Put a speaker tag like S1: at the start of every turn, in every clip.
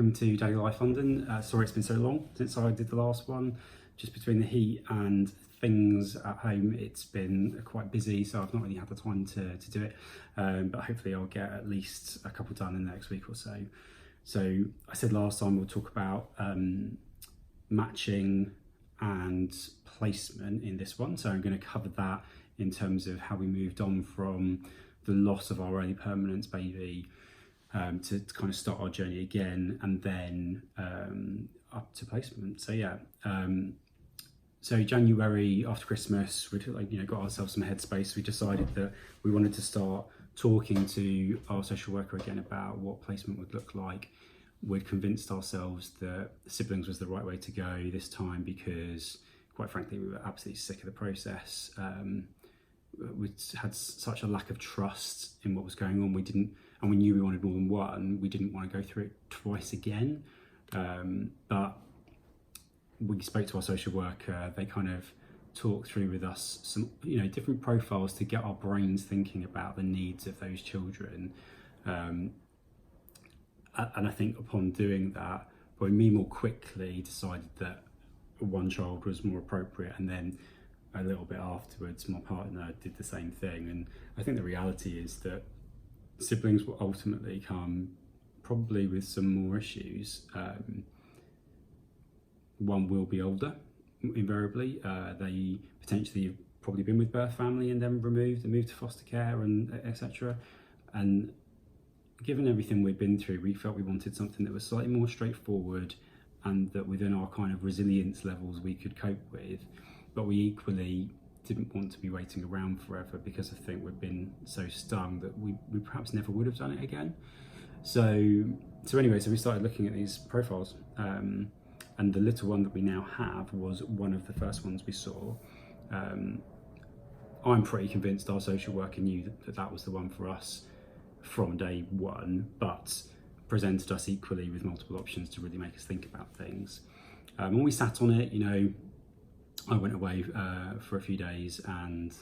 S1: home to Daily Life London. Sorry it's been so long since I did the last one. Just between the heat and things at home, it's been quite busy, so I've not really had the time to do it. But hopefully I'll get at least a couple done in the next week or so. So I said last time we'll talk about matching and placement in this one. So I'm going to cover that in terms of how we moved on from the loss of our early permanence baby to kind of start our journey again, and then up to placement. So yeah, so January after Christmas, we got ourselves some headspace. We decided that we wanted to start talking to our social worker again about what placement would look like. We'd convinced ourselves that siblings was the right way to go this time because, quite frankly, we were absolutely sick of the process. We had such a lack of trust in what was going on. And we knew we wanted more than one. We didn't want to go through it twice again. But we spoke to our social worker. They kind of talked through with us some, different profiles to get our brains thinking about the needs of those children. And I think upon doing that, me more quickly decided that one child was more appropriate, and then a little bit afterwards my partner did the same thing. And I think the reality is that siblings will ultimately come probably with some more issues. One will be older, invariably. They potentially have probably been with birth family and then removed and moved to foster care and etc. And given everything we've been through, we felt we wanted something that was slightly more straightforward and that within our kind of resilience levels we could cope with. But we equally didn't want to be waiting around forever, because I think we've been so stung that we perhaps never would have done it again. So anyway, we started looking at these profiles, and the little one that we now have was one of the first ones we saw. I'm pretty convinced our social worker knew that was the one for us from day one, but presented us equally with multiple options to really make us think about things. When we sat on it, I went away for a few days, and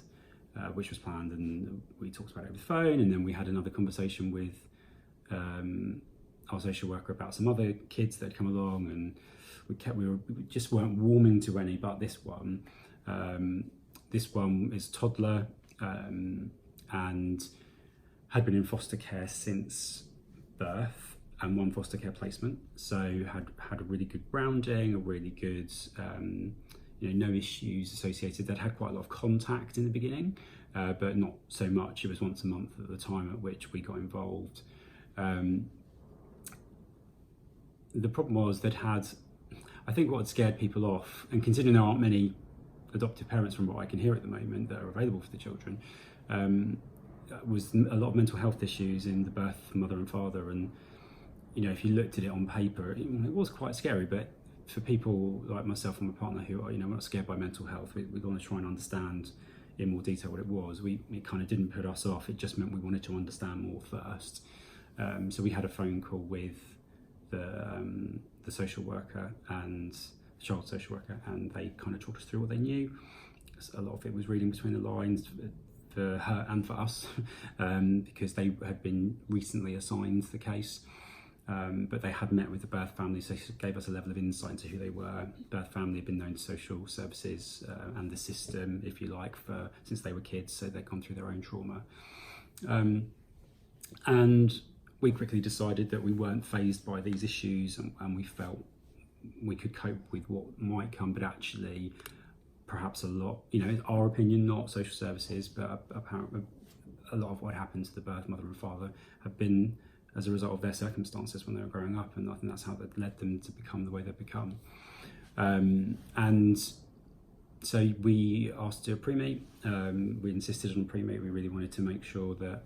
S1: which was planned, and we talked about it over the phone, and then we had another conversation with our social worker about some other kids that had come along, and we just weren't warming to any but this one. This one is toddler, and had been in foster care since birth and one foster care placement, so had a really good grounding, a really good no issues associated. They'd had quite a lot of contact in the beginning, but not so much. It was once a month at the time at which we got involved. The problem was I think what had scared people off, and considering there aren't many adoptive parents from what I can hear at the moment that are available for the children, was a lot of mental health issues in the birth mother and father. And if you looked at it on paper, it was quite scary, but for people like myself and my partner who are, we're not scared by mental health, we want to try and understand in more detail what it was. It kind of didn't put us off. It just meant we wanted to understand more first. So we had a phone call with the social worker and the child social worker, and they kind of talked us through what they knew. A lot of it was reading between the lines for her and for us, because they had been recently assigned the case. But they had met with the birth family, so it gave us a level of insight into who they were. Birth family had been known to social services and the system, if you like, since they were kids, so they'd gone through their own trauma. And we quickly decided that we weren't fazed by these issues, and we felt we could cope with what might come, but actually perhaps a lot, our opinion, not social services, but apparently a lot of what happened to the birth mother and father have been as a result of their circumstances when they were growing up, and I think that's how that led them to become the way they've become. And so we asked to do a pre-meet. We insisted on a pre-meet. We really wanted to make sure that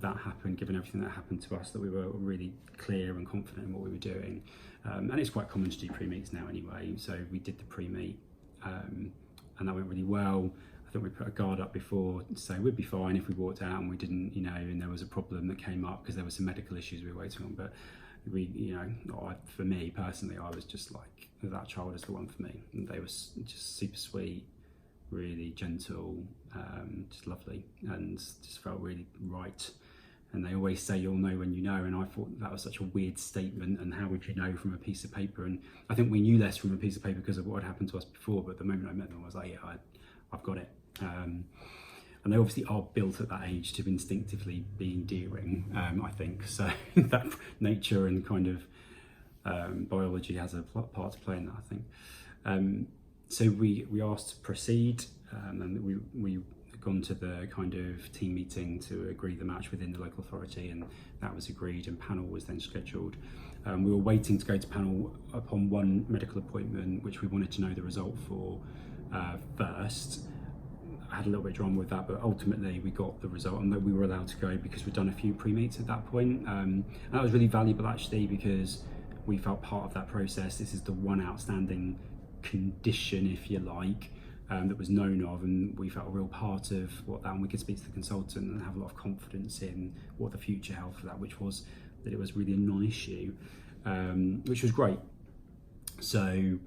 S1: happened, given everything that happened to us, that we were really clear and confident in what we were doing. And it's quite common to do pre-meets now anyway, so we did the pre-meet, and that went really well. I think we put a guard up before to say we'd be fine if we walked out and we didn't, and there was a problem that came up because there were some medical issues we were waiting on. But for me personally, I was just like, that child is the one for me. And they were just super sweet, really gentle, just lovely, and just felt really right. And they always say you'll know when you know, and I thought that was such a weird statement, and how would you know from a piece of paper? And I think we knew less from a piece of paper because of what had happened to us before, but the moment I met them I was like, yeah, I've got it. And they obviously are built at that age to instinctively be endearing, I think, so that nature and kind of biology has a part to play in that, I think. So we asked to proceed, and we gone to the kind of team meeting to agree the match within the local authority, and that was agreed, and panel was then scheduled. We were waiting to go to panel upon one medical appointment which we wanted to know the result for first. I had a little bit of drama with that, but ultimately we got the result, and we were allowed to go because we'd done a few pre-meets at that point, and that was really valuable actually, because we felt part of that process. This is the one outstanding condition, if you like, that was known of, and we felt a real part of what that, and we could speak to the consultant and have a lot of confidence in what the future held for that, which was that it was really a non-issue, which was great. So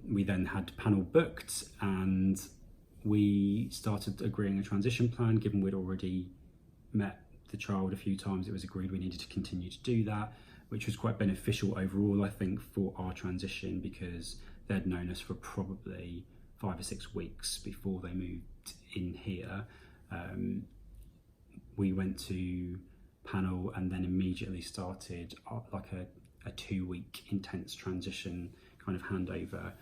S1: we then had panel booked, and we started agreeing a transition plan. Given we'd already met the child a few times, it was agreed we needed to continue to do that, which was quite beneficial overall, I think, for our transition, because they'd known us for probably 5 or 6 weeks before they moved in here. We went to panel and then immediately started like a 2-week intense transition kind of handover.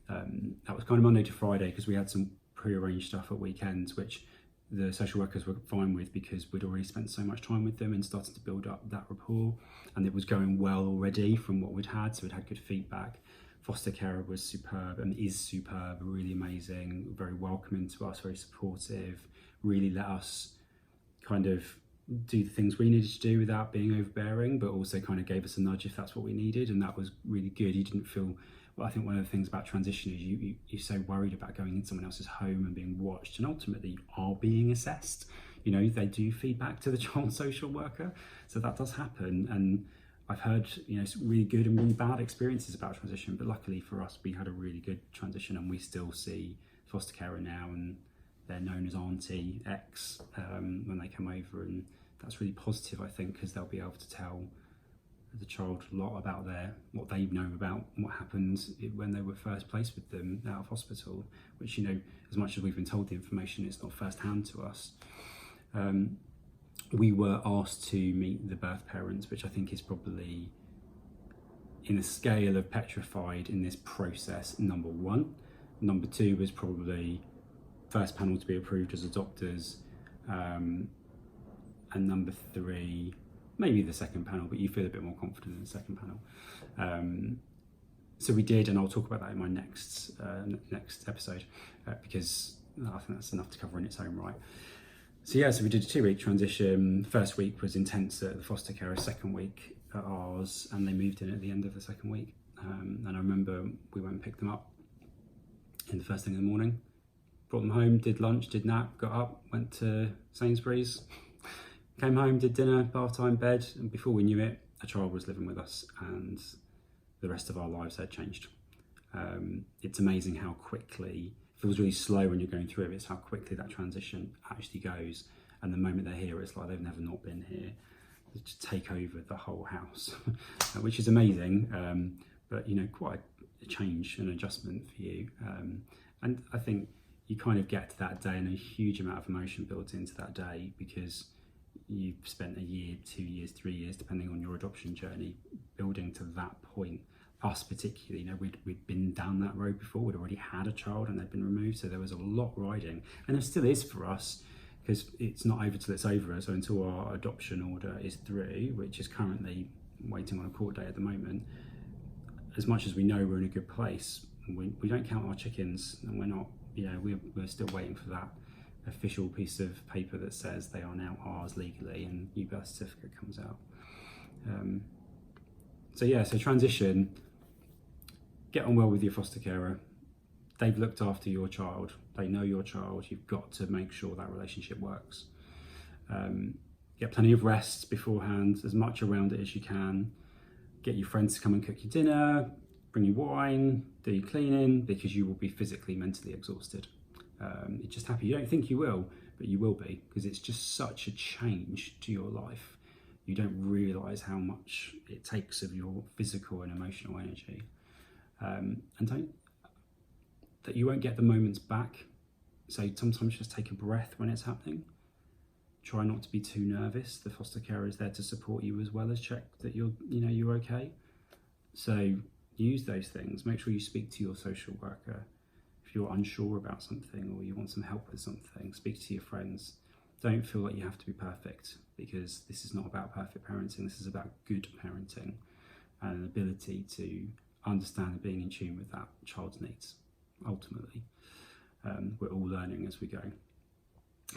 S1: That was kind of Monday to Friday, because we had some pre-arranged stuff at weekends, which the social workers were fine with, because we'd already spent so much time with them and started to build up that rapport, and it was going well already from what we'd had, so we'd had good feedback. Foster carer was superb and is superb, really amazing, very welcoming to us, very supportive, really let us kind of do the things we needed to do without being overbearing, but also kind of gave us a nudge if that's what we needed, and that was really good. You didn't feel, well, I think one of the things about transition is you're so worried about going in someone else's home and being watched, and ultimately are being assessed. You know, they do feedback to the child social worker, so that does happen. And I've heard, you know, really good and really bad experiences about transition, but luckily for us, we had a really good transition, and we still see foster carer now, and they're known as Auntie X when they come over, and that's really positive, I think, because they'll be able to tell the child a lot about what they know about what happened when they were first placed with them out of hospital, which, you know, as much as we've been told the information, it's not first hand to us. We were asked to meet the birth parents, which I think is probably, in a scale of petrified in this process, number 1. Number 2 was probably first panel to be approved as adopters, and number 3, maybe the second panel, but you feel a bit more confident in the second panel. So we did, and I'll talk about that in my next episode, because I think that's enough to cover in its own right. So yeah, so we did a 2-week transition. First week was intense at the foster carer, second week at ours, and they moved in at the end of the second week. And I remember we went and picked them up in the first thing in the morning, brought them home, did lunch, did nap, got up, went to Sainsbury's, came home, did dinner, bath time, bed, and before we knew it, a child was living with us, and the rest of our lives had changed. It's amazing how quickly, it feels really slow when you're going through it, it's how quickly that transition actually goes, and the moment they're here, it's like they've never not been here. They just take over the whole house, which is amazing, but, you know, quite a change and adjustment for you. And I think you kind of get to that day and a huge amount of emotion built into that day, because you've spent a year, 2 years, 3 years, depending on your adoption journey, building to that point. Us particularly, you know, we'd been down that road before, we'd already had a child and they'd been removed, so there was a lot riding, and there still is for us, because it's not over till it's over. So until our adoption order is through, which is currently waiting on a court date at the moment, as much as we know we're in a good place, we don't count our chickens, and we're not, you know, we're still waiting for that official piece of paper that says they are now ours legally, and your birth certificate comes out. So yeah, so transition, get on well with your foster carer. They've looked after your child, they know your child, you've got to make sure that relationship works. Get plenty of rest beforehand, as much around it as you can. Get your friends to come and cook you dinner, bring you wine, do your cleaning, because you will be physically, mentally exhausted. You're just happy. You don't think you will, but you will be, because it's just such a change to your life. You don't realise how much it takes of your physical and emotional energy, and that you won't get the moments back. So sometimes just take a breath when it's happening. Try not to be too nervous. The foster carer is there to support you as well as check that you're okay. So use those things. Make sure you speak to your social worker. If you're unsure about something or you want some help with something, speak to your friends. Don't feel like you have to be perfect, because this is not about perfect parenting. This is about good parenting and an ability to understand and being in tune with that child's needs. Ultimately, we're all learning as we go.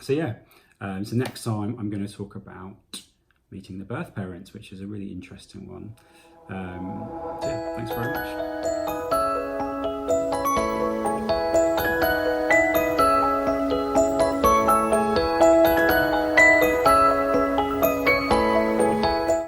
S1: So yeah, so next time I'm going to talk about meeting the birth parents, which is a really interesting one. So yeah, thanks very much.